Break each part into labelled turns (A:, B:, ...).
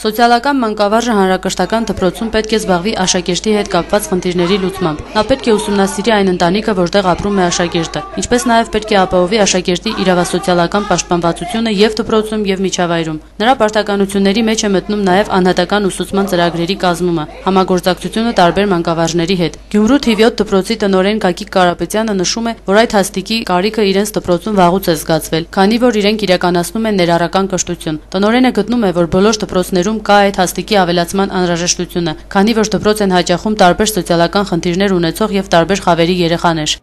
A: Սոցիալական մանկավարժը հանրակրթական դպրոցում պետք է զբաղվի աշակերտի հետ կապված խնդիրների լուծմամբ։ Նա պետք է ուսումնասիրի այն ընտանիքը, որտեղ ապրում է աշակերտը, ինչպես նաև պետք է ապահովի աշակերտի իրավասոցիալական պաշտպանվածությունը եւ դպրոցում եւ միջավայրում։ Նրա պարտականությունների մեջ է մտնում նաև անհատական ուսուցման ծրագրերի կազմումը, համագործակցությունը տարբեր մանկավարժների հետ։ Գյումրու թիվ 7 դպրոցի տնօրեն Գագիկ Կարապետյանը նշում է, որ այդ հաստիկի կարիքը իրենց դպրոցում վաղուց է զգացվել, քանի որ իրենք իրականացնում են ներառական կրթություն։ Տնօրենը գտնում է, որ բոլոր դպրոցներում կա այդ հաստիկի ավելացման անհրաժեշտությունը, քանի որ դպրոց են հաճախում տարբեր սոցիալական խնդիրներ ունեցող եւ տարբեր խավերի երեխաներ։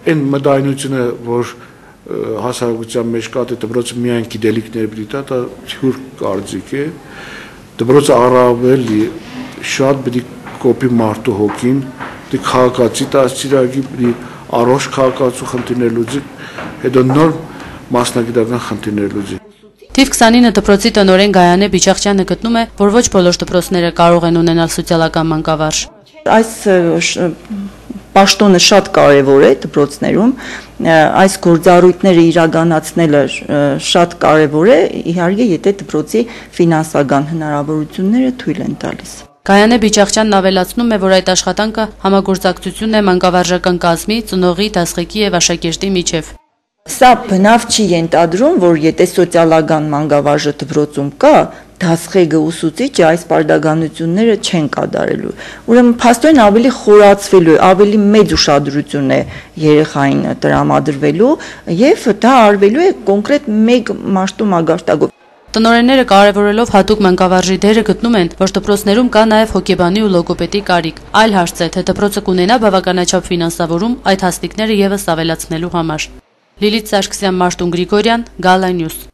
B: Այն մտայնությունը, որ հասարակության մեջ կա, թե դպրոցը միայն գիտելիքներ պիտի տա, դա թյուր կարծիք է։ Դպրոցը առավել շատ պիտի կոպի մարդու հոգին, պիտի քաղաքացի դաստիարակի, պիտի առողջ քաղաքացու խնդիրներ լուծի, հետո նոր մասնագիտական խնդիրներ լուծի։
A: Թիվ 29 դպրոցի տնօրեն Գայանե Բիչախչյանը գտնում է, որ ոչ բոլոր դպրոցները կարող են ունենալ սոցիալական մանկավարժ։
C: Այս պաշտոնը շատ կարևոր է դպրոցներում, այս գործառույթները իրականացնելը շատ կարևոր է, իհարկե, եթե դպրոցի ֆինանսական հնարավորությունները թույլ են տալիս։
A: Գայանե Բիչախչյանն ավելացնում է, որ այդ աշխատանքը համագործակցությունն է մանկավարժական կազմի, ծնողի, դասղեկի եւ աշակերտի միջև։
C: Սա բնավ չի ենթադրում, որ եթե սոցիալական մանկավարժը դպրոցում կա, դասղեկը ուսուցիչը այս պարտականությունները չեն կատարելու։ Ուրեմն փաստորեն ավելի խորացվելու, ավելի մեծ ուշադրություն է երեխային տրամադրվելու եւ դա արվելու է կոնկրետ մեկ մարդու մագարտակով։
A: Տնօրենները կարևորելով հատուկ մանկավարժի դերը գտնում են, որ դպրոցներում կա նաև հոգեբանի ու լոգոպեդի կարիք։ Այլ հարց է, թե դպրոցը կունենա բավականաչափ ֆինանսավորում այդ հաստիկները եւս ավելացնելու համար։ Լիլիթ Սարգսյան, Մարտուն Գրիգորյան, Gala News։